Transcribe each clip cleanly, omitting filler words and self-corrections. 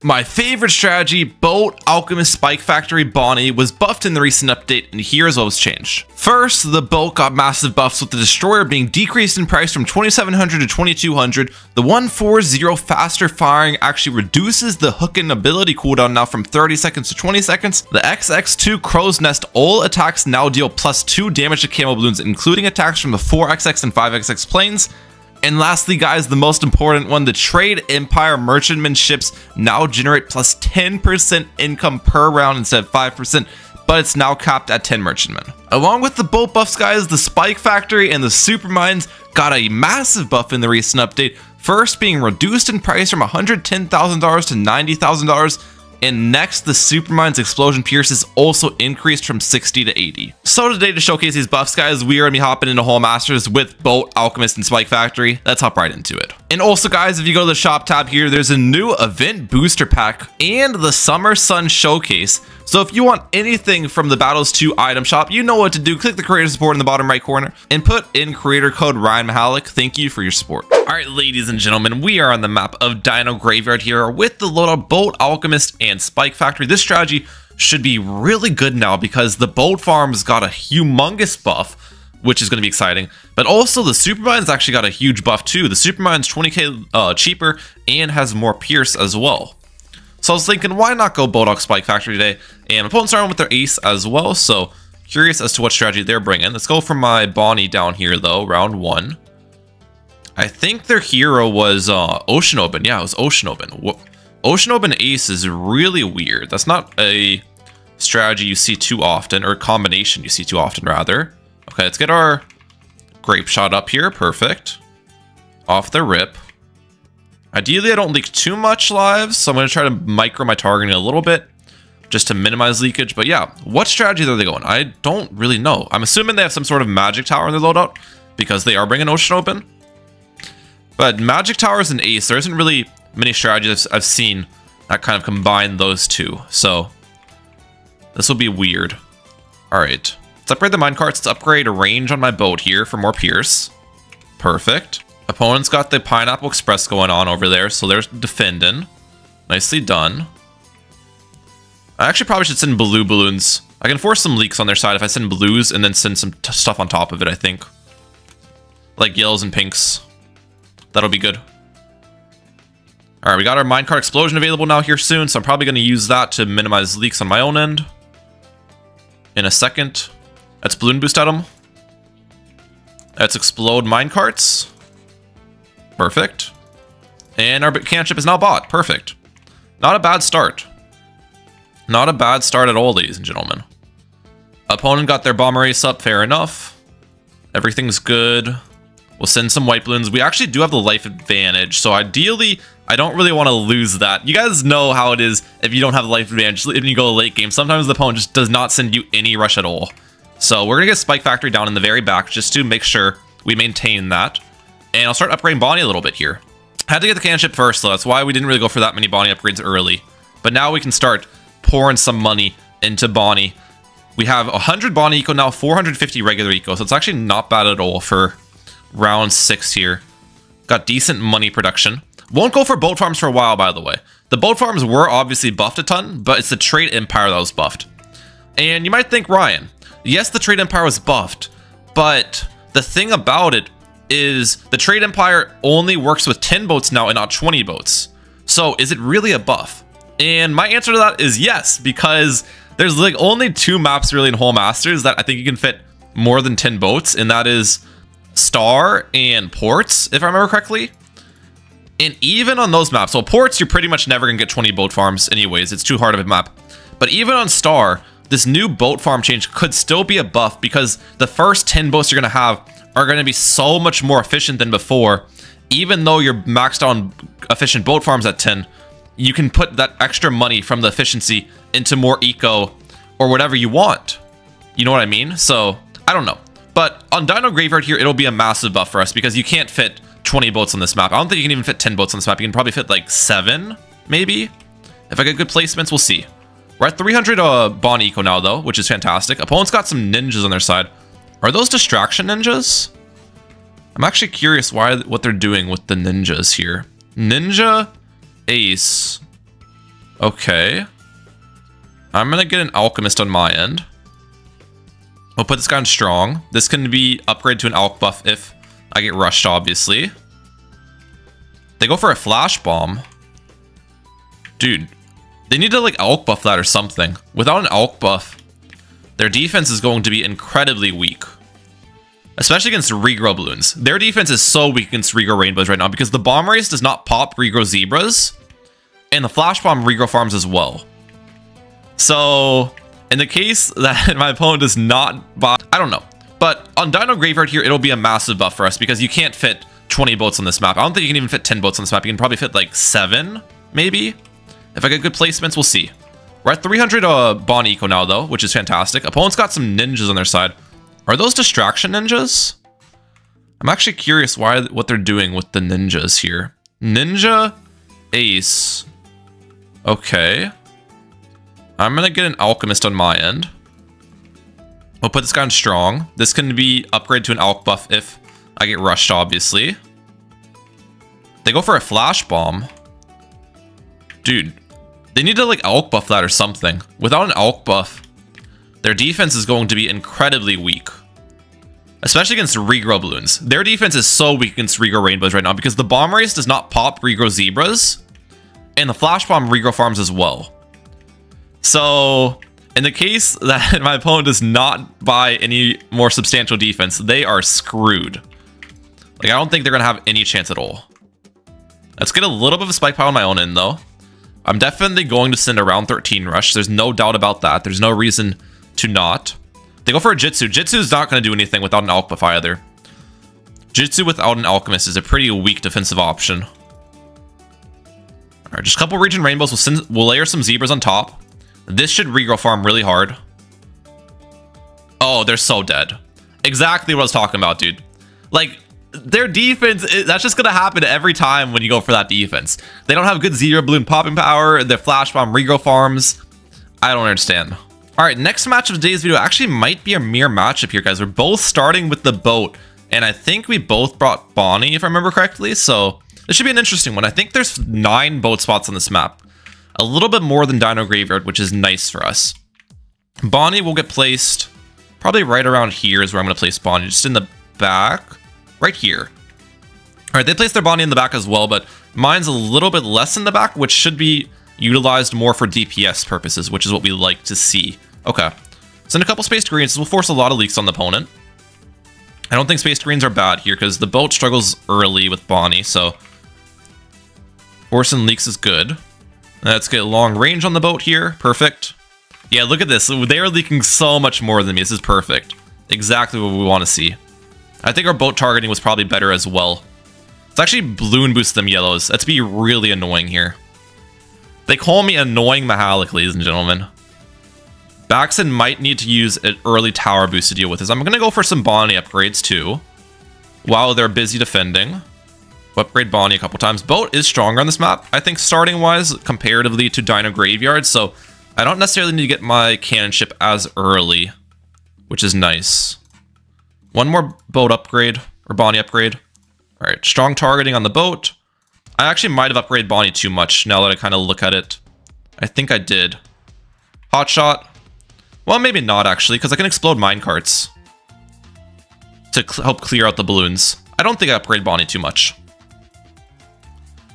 My favorite strategy, Boat, Alchemist, Spike Factory, Bonnie, was buffed in the recent update, and here's what was changed. First, the Boat got massive buffs with the Destroyer being decreased in price from 2700 to 2200. The 140 faster firing actually reduces the hooking ability cooldown now from 30 seconds to 20 seconds. The XX2 Crow's Nest all attacks now deal +2 damage to camo balloons, including attacks from the 4XX and 5XX planes. And lastly, guys, the most important one, the Trade Empire Merchantman ships now generate +10% income per round instead of 5%, but it's now capped at 10 Merchantmen. Along with the boat buffs, guys, the Spike Factory and the Supermines got a massive buff in the recent update, first being reduced in price from $110,000 to $90,000, and next, the Supermine's Explosion Pierce is also increased from 60 to 80. So today, to showcase these buffs, guys, we are going to be hopping into Whole Masters with Boat, Alchemist, and Spike Factory. Let's hop right into it. And also, guys, if you go to the shop tab here, there's a new event booster pack and the Summer Sun Showcase. So if you want anything from the Battles 2 item shop, you know what to do. Click the creator support in the bottom right corner and put in creator code Ryan Mehalic. Thank you for your support. All right, ladies and gentlemen, we are on the map of Dino Graveyard here with the loadout Boat, Alchemist, and Spike Factory. This strategy should be really good now because the Boat farms got a humongous buff, which is going to be exciting. But also the Supermine's actually got a huge buff too. The Supermine's 20k cheaper and has more Pierce as well. So I was thinking, why not go Boat, Spike Factory today? And opponents are on with their ace as well, so curious as to what strategy they're bringing. Let's go for my Bonnie down here though, round 1. I think their hero was Ocean Open. Yeah, it was Ocean Open. Ocean Open ace is really weird. That's not a strategy you see too often, or a combination you see too often rather. Okay, let's get our Grape Shot up here. Perfect. Off the rip. Ideally, I don't leak too much lives, so I'm going to try to micro my targeting a little bit just to minimize leakage. But yeah, what strategy are they going? I don't really know. I'm assuming they have some sort of magic tower in their loadout because they are bringing Ocean Open. But magic towers and ace, there isn't really many strategies I've seen that kind of combine those two. So this will be weird. All right, let's upgrade the minecarts. Let's upgrade a range on my boat here for more Pierce. Perfect. Opponent's got the Pineapple Express going on over there, so they're defending. Nicely done. I actually probably should send blue balloons. I can force some leaks on their side if I send blues and then send some stuff on top of it, I think. Like yellows and pinks. That'll be good. Alright, we got our minecart explosion available now here soon, so I'm probably going to use that to minimize leaks on my own end. In a second. Let's balloon boost at them. Let's explode minecarts. Perfect. And our cannon ship is now bought. Perfect. Not a bad start. Not a bad start at all, ladies and gentlemen. Opponent got their bomber ace up. Fair enough. Everything's good. We'll send some white balloons. We actually do have the life advantage, so ideally, I don't really want to lose that. You guys know how it is if you don't have the life advantage. If you go late game, sometimes the opponent just does not send you any rush at all. So we're going to get Spike Factory down in the very back just to make sure we maintain that. And I'll start upgrading Bonnie a little bit here. Had to get the cannon ship first, though. That's why we didn't really go for that many Bonnie upgrades early. But now we can start pouring some money into Bonnie. We have 100 Bonnie eco now, 450 regular eco. So it's actually not bad at all for round 6 here. Got decent money production. Won't go for boat farms for a while, by the way. The boat farms were obviously buffed a ton, but it's the Trade Empire that was buffed. And you might think, Ryan, yes, the Trade Empire was buffed, but the thing about it is the Trade Empire only works with 10 boats now and not 20 boats. So is it really a buff? And my answer to that is yes, because there's like only 2 maps really in Whole Masters that I think you can fit more than 10 boats, and that is Star and Ports, if I remember correctly. And even on those maps, so Ports, you're pretty much never gonna get 20 boat farms anyways, it's too hard of a map. But even on Star, this new boat farm change could still be a buff because the first 10 boats you're gonna have are going to be so much more efficient than before. Even though you're maxed on efficient boat farms at 10, you can put that extra money from the efficiency into more eco or whatever you want. You know what I mean? So, I don't know. But on Dino Graveyard here, it'll be a massive buff for us because you can't fit 20 boats on this map. I don't think you can even fit 10 boats on this map. You can probably fit like 7, maybe? If I get good placements, we'll see. We're at 300 Bond eco now, though, which is fantastic. Opponent's got some ninjas on their side. Are those distraction ninjas? I'm actually curious what they're doing with the ninjas here. Ninja, ace. Okay. I'm going to get an Alchemist on my end. We'll put this guy on strong. This can be upgraded to an Alch buff if I get rushed, obviously. They go for a Flash Bomb. Dude, they need to like Alch buff that or something. Without an Alch buff, their defense is going to be incredibly weak. Especially against regrow Bloons. Their defense is so weak against regrow Rainbows right now because the Bomb Race does not pop regrow Zebras. And the Flash Bomb regrow farms as well. So, in the case that my opponent does not buy, I don't know. But on Dino Graveyard here, it'll be a massive buff for us because you can't fit 20 boats on this map. I don't think you can even fit 10 boats on this map. You can probably fit like 7, maybe. If I get good placements, we'll see. We're at 300 Bond Eco now, though, which is fantastic. Opponent's got some ninjas on their side. Are those distraction ninjas? I'm actually curious what they're doing with the ninjas here. Ninja, Ace. Okay. I'm going to get an Alchemist on my end. We'll put this guy on strong. This can be upgraded to an Alch buff if I get rushed, obviously. They go for a Flash Bomb. Dude, they need to like Alch buff that or something. Without an Alch buff, their defense is going to be incredibly weak. Especially against regrow Bloons. Their defense is so weak against regrow Rainbows right now because the Bomb Race does not pop regrow Zebras. And the Flash Bomb regrow farms as well. So, in the case that my opponent does not buy any more substantial defense, they are screwed. Like, I don't think they're going to have any chance at all. Let's get a little bit of a spike pile on my own end, though. I'm definitely going to send a round 13 rush. There's no doubt about that. There's no reason to not. They go for a Jitsu. Jitsu is not going to do anything without an Alch buff either. Jitsu without an Alchemist is a pretty weak defensive option. Alright, just a couple region rainbows. We'll layer some zebras on top. This should regrow farm really hard. Oh, they're so dead. Exactly what I was talking about, dude. Like, their defense, that's just going to happen every time when you go for that defense. They don't have good zero balloon popping power. Their flash bomb regrow farms. I don't understand. All right, next match of today's video actually might be a mirror matchup here, guys. We're both starting with the boat, and I think we both brought Bonnie, if I remember correctly. So this should be an interesting one. I think there's 9 boat spots on this map. A little bit more than Dino Graveyard, which is nice for us. Bonnie will get placed probably right around here is where I'm going to place Bonnie, just in the back, right here. All right, they placed their Bonnie in the back as well, but mine's a little bit less in the back, which should be utilized more for DPS purposes, which is what we like to see. Okay, send a couple Spaced Greens. This will force a lot of leaks on the opponent. I don't think Spaced Greens are bad here because the boat struggles early with Bonnie, so forcing leaks is good. Let's get long range on the boat here. Perfect. Yeah, look at this. They are leaking so much more than me. This is perfect. Exactly what we want to see. I think our boat targeting was probably better as well. Let's actually balloon boost them yellows. That's be really annoying here. They call me annoying Mehalic, ladies and gentlemen. Baxon might need to use an early tower boost to deal with this. I'm going to go for some Bonnie upgrades too, while they're busy defending. Upgrade Bonnie a couple times. Boat is stronger on this map, I think, starting-wise, comparatively to Dino Graveyard, so I don't necessarily need to get my cannon ship as early, which is nice. One more boat upgrade, or Bonnie upgrade. All right, strong targeting on the boat. I actually might have upgraded Bonnie too much now that I kind of look at it. I think I did. Hot shot. Well, maybe not, actually, because I can explode minecarts to help clear out the balloons. I don't think I upgraded Bonnie too much.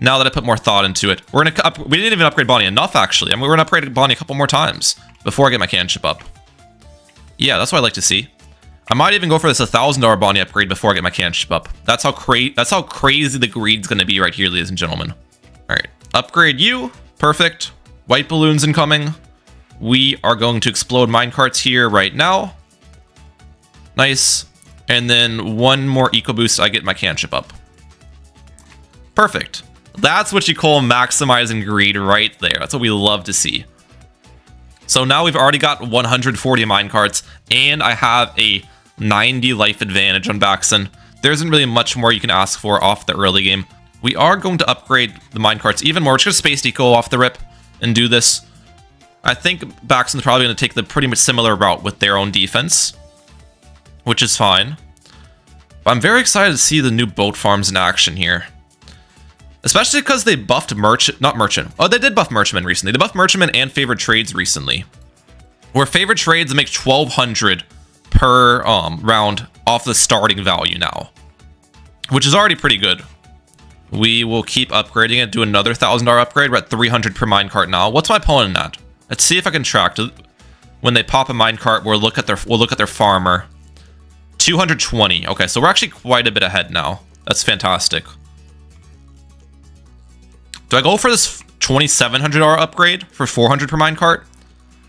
Now that I put more thought into it, we didn't even upgrade Bonnie enough, actually. I mean, we're gonna upgrade Bonnie a couple more times before I get my cannon ship up. Yeah, that's what I like to see. I might even go for this $1,000 Bonnie upgrade before I get my cannon ship up. That's how crazy the greed's gonna be right here, ladies and gentlemen. All right, upgrade you. Perfect. White balloons incoming. We are going to explode minecarts here right now. Nice. And then one more eco boost, I get my cannon ship up. Perfect. That's what you call maximizing greed right there. That's what we love to see. So now we've already got 140 minecarts, and I have a 90 life advantage on Baxon. There isn't really much more you can ask for off the early game. We are going to upgrade the minecarts even more. We're just going to Space Eco off the rip and do this. I think Baxon's probably going to take the pretty much similar route with their own defense, which is fine. But I'm very excited to see the new boat farms in action here. Especially because they buffed not Merchant. Oh, they did buff Merchantman recently. They buffed Merchantman and Favorite Trades recently. Where Favorite Trades make 1,200 per round off the starting value now. Which is already pretty good. We will keep upgrading it, do another $1,000 upgrade. We're at 300 per minecart now. What's my opponent at? Let's see if I can track. When they pop a minecart, we'll look at their farmer. 220. Okay, so we're actually quite a bit ahead now. That's fantastic. Do I go for this $2,700 upgrade for 400 per minecart?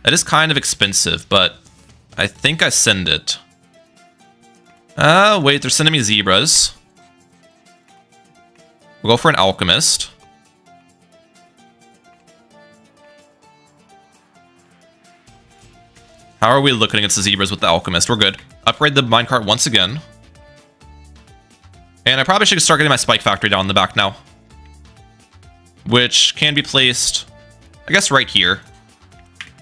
That is kind of expensive, but I think I send it. Wait, they're sending me zebras. We'll go for an alchemist. How are we looking against the zebras with the alchemist? We're good. Upgrade the minecart once again. And I probably should start getting my spike factory down in the back now. Which can be placed, I guess, right here.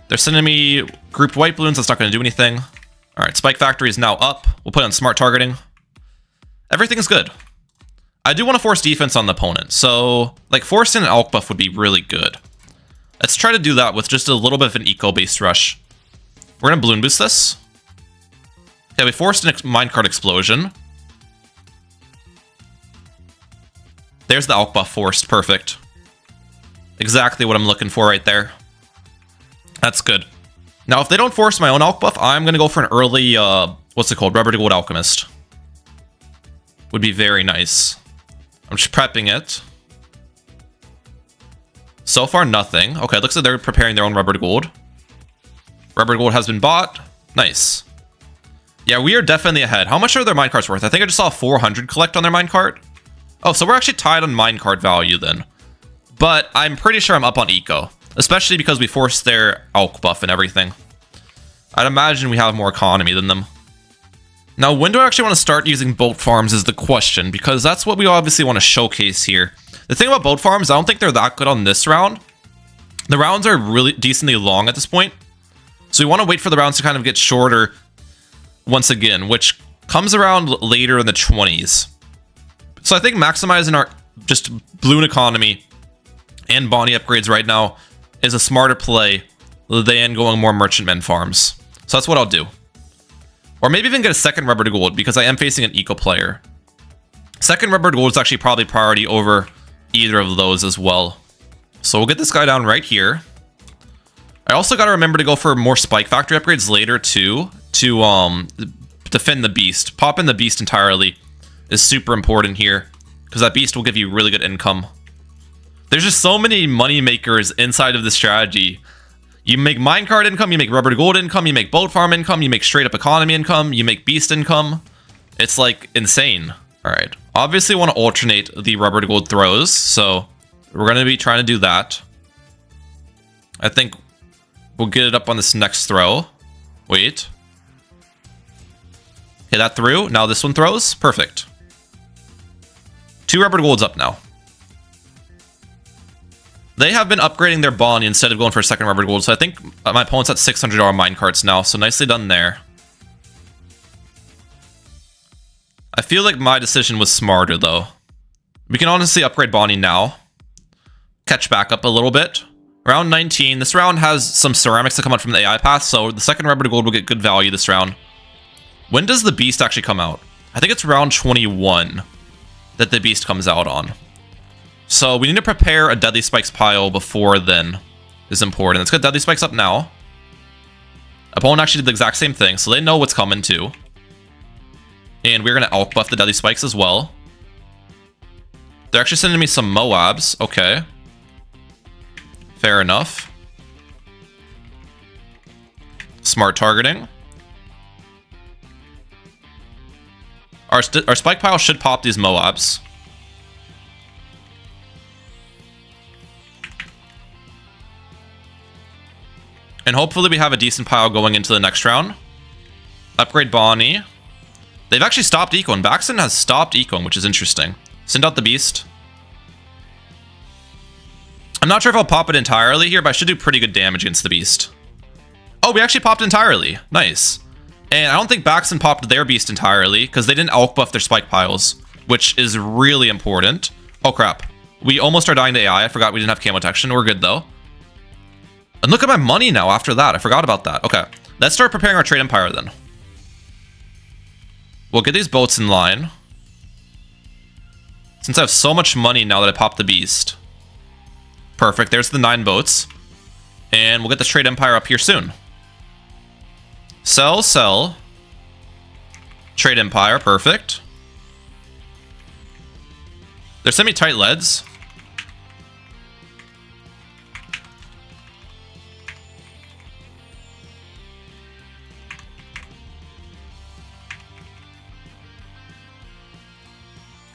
They're sending me grouped white balloons. That's not going to do anything. All right, spike factory is now up. We'll put on smart targeting. Everything's good. I do want to force defense on the opponent. So, like, forcing an alch buff would be really good. Let's try to do that with just a little bit of an eco-based rush. We're going to balloon boost this. Okay, we forced an minecart explosion. There's the alch buff forced. Perfect. Exactly what I'm looking for right there. That's good. Now, if they don't force my own alch buff, I'm going to go for an early, what's it called? Rubber to Gold Alchemist. Would be very nice. I'm just prepping it. So far, nothing. Okay, it looks like they're preparing their own Rubber to Gold. Rubber to Gold has been bought. Nice. Yeah, we are definitely ahead. How much are their minecarts worth? I think I just saw 400 collect on their minecart. Oh, so we're actually tied on minecart value then. But I'm pretty sure I'm up on eco. Especially because we forced their alch buff and everything. I'd imagine we have more economy than them. Now, when do I actually want to start using boat farms is the question, because that's what we obviously want to showcase here. The thing about boat farms, I don't think they're that good on this round. The rounds are really decently long at this point. So we want to wait for the rounds to kind of get shorter once again, which comes around later in the 20s. So I think maximizing our just balloon economy and Bonnie upgrades right now is a smarter play than going more merchantmen farms. So that's what I'll do. Or maybe even get a second Rubber to Gold, because I am facing an eco player. Second Rubber to Gold is actually probably priority over either of those as well. So we'll get this guy down right here. I also got to remember to go for more spike factory upgrades later too, to defend the beast. Popping the beast entirely is super important here, because that beast will give you really good income. There's just so many money makers inside of the strategy. You make minecart income, you make Rubber to Gold income, you make boat farm income, you make straight up economy income, you make beast income. It's like insane. All right, obviously want to alternate the Rubber to Gold throws, so we're going to be trying to do that. I think we'll get it up on this next throw. Wait. Okay, that through. Now this one throws. Perfect. 2 Rubber to Golds up now. They have been upgrading their Bonnie instead of going for a second Rubber to Gold, so I think my opponent's at $600 minecarts now, so nicely done there. I feel like my decision was smarter, though. We can honestly upgrade Bonnie now. Catch back up a little bit. Round 19. This round has some ceramics that come out from the AI path, so the second Rubber to Gold will get good value this round. When does the Beast actually come out? I think it's round 21 that the Beast comes out on. So we need to prepare a Deadly Spikes pile before then is important. Let's get Deadly Spikes up now. Opponent actually did the exact same thing, so they know what's coming too. And we're going to alch buff the Deadly Spikes as well. They're actually sending me some Moabs. Okay. Fair enough. Smart targeting. Our spike pile should pop these Moabs. And hopefully we have a decent pile going into the next round. Upgrade Bonnie. They've actually stopped ecoing. Baxton has stopped ecoing, which is interesting. Send out the Beast. I'm not sure if I'll pop it entirely here, but I should do pretty good damage against the Beast. Oh, we actually popped entirely. Nice. And I don't think Baxton popped their Beast entirely, because they didn't alch buff their spike piles, which is really important. Oh, crap. We almost are dying to AI. I forgot we didn't have camo detection. We're good, though. And look at my money now after that. I forgot about that. Okay. Let's start preparing our trade empire, then. We'll get these boats in line. Since I have so much money now that I popped the beast. Perfect. There's the 9 boats. And we'll get the trade empire up here soon. Sell, sell. Trade empire. Perfect. They're semi-tight leads.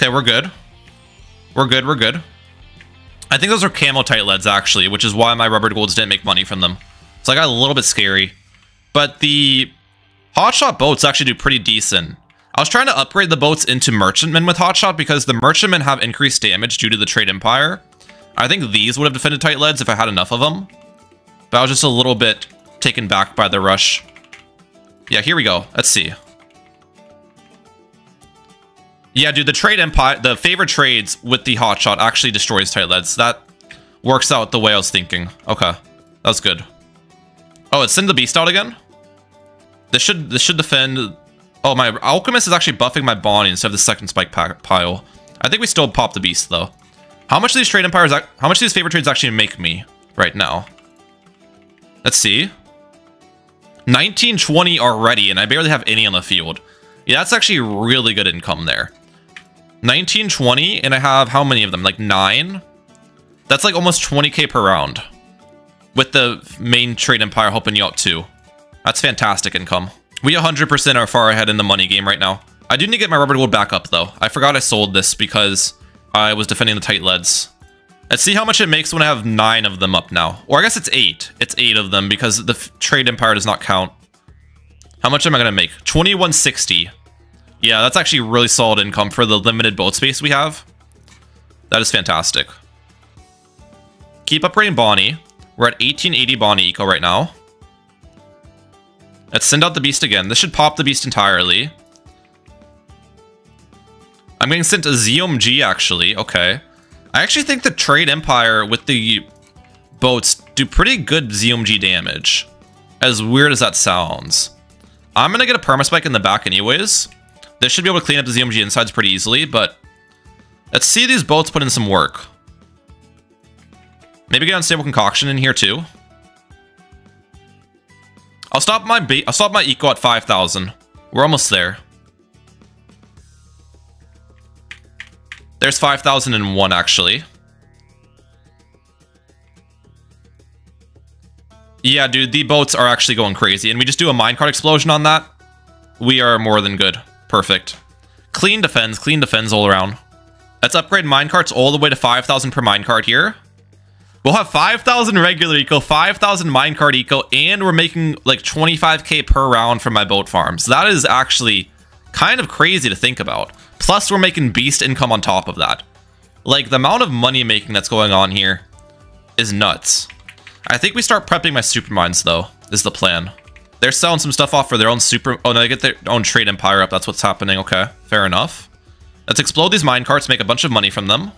Okay, we're good. We're good, we're good. I think those are camo tight leads, actually, which is why my rubber golds didn't make money from them. So I got a little bit scary. But the hotshot boats actually do pretty decent. I was trying to upgrade the boats into merchantmen with hotshot because the merchantmen have increased damage due to the trade empire. I think these would have defended tight leads if I had enough of them. But I was just a little bit taken back by the rush. Yeah, here we go. Let's see. Yeah, dude, the trade empire, the favorite trades with the hotshot actually destroys tight leads. That works out the way I was thinking. Okay, that was good. Oh, it's send the beast out again. This should defend. Oh, my alchemist is actually buffing my Bonnie instead of the second spike pile. I think we still pop the beast though. How much of these trade empires? How much do these favorite trades actually make me right now? Let's see. 1920 already, and I barely have any on the field. Yeah, that's actually really good income there. 1920, and I have how many of them? Like 9? That's like almost 20k per round. With the main trade empire helping you out too. That's fantastic income. We 100% are far ahead in the money game right now. I do need to get my rubber gold back up though. I forgot I sold this because I was defending the tight leads. Let's see how much it makes when I have 9 of them up now. Or I guess it's 8. It's 8 of them because the trade empire does not count. How much am I going to make? 2160. Yeah, that's actually really solid income for the limited boat space we have. That is fantastic. Keep upgrading Bonnie. We're at 1880 Bonnie eco right now. Let's send out the beast again. This should pop the beast entirely. I'm getting sent a ZOMG actually. Okay. I actually think the trade empire with the boats do pretty good ZOMG damage. As weird as that sounds. I'm going to get a permaspike in the back anyways. This should be able to clean up the ZOMG insides pretty easily, but let's see these boats put in some work. Maybe get unstable concoction in here too. I'll stop my eco at 5,000. We're almost there. There's 5,001 actually. Yeah, dude, the boats are actually going crazy, and we just do a minecart explosion on that. We are more than good. Perfect. Clean defense all around. Let's upgrade minecarts all the way to 5,000 per minecart here. We'll have 5,000 regular eco, 5,000 minecart eco, and we're making like 25k per round from my boat farms. That is actually kind of crazy to think about. Plus, we're making beast income on top of that. Like, the amount of money making that's going on here is nuts. I think we start prepping my supermines, though, is the plan. They're selling some stuff off for their own oh, no, they get their own trade empire up. That's what's happening. Okay, fair enough. Let's explode these minecarts, make a bunch of money from them.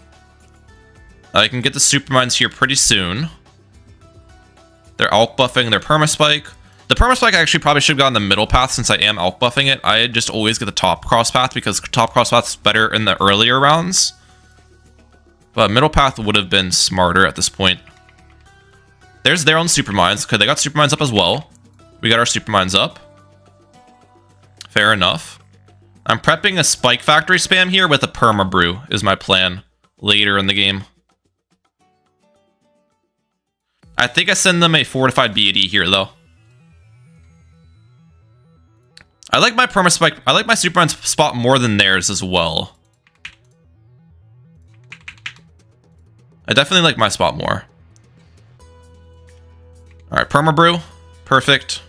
I can get the supermines here pretty soon. They're alch buffing their permaspike. The permaspike I actually probably should have gone the middle path since I am alch buffing it. I just always get the top cross path because top cross path is better in the earlier rounds. But middle path would have been smarter at this point. There's their own supermines. Okay, they got supermines up as well. We got our supermines up. Fair enough. I'm prepping a spike factory spam here with a perma brew is my plan later in the game. I think I send them a fortified BAD here though. I like my perma spike. I like my supermine spot more than theirs as well. I definitely like my spot more. All right, perma brew, perfect.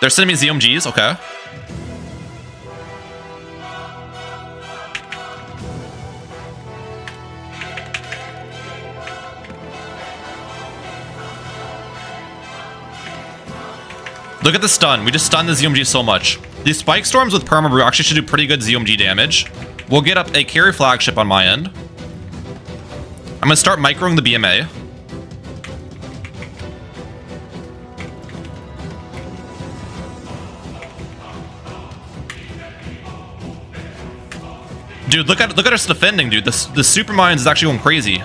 They're sending me ZOMGs, okay. Look at the stun. We just stunned the ZOMG so much. These Spike Storms with Perma Brew actually should do pretty good ZOMG damage. We'll get up a carry flagship on my end. I'm gonna start microing the BMA. Dude, look at us defending, dude. The Super Mines is actually going crazy.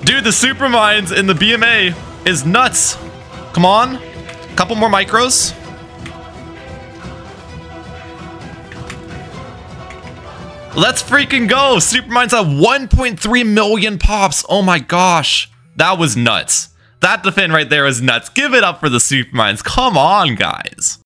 Dude, the Super Mines in the BMA is nuts. Come on. Couple more micros. Let's freaking go. Super Mines have 1.3 million pops. Oh my gosh. That was nuts. That defend right there was nuts. Give it up for the Super Mines. Come on, guys.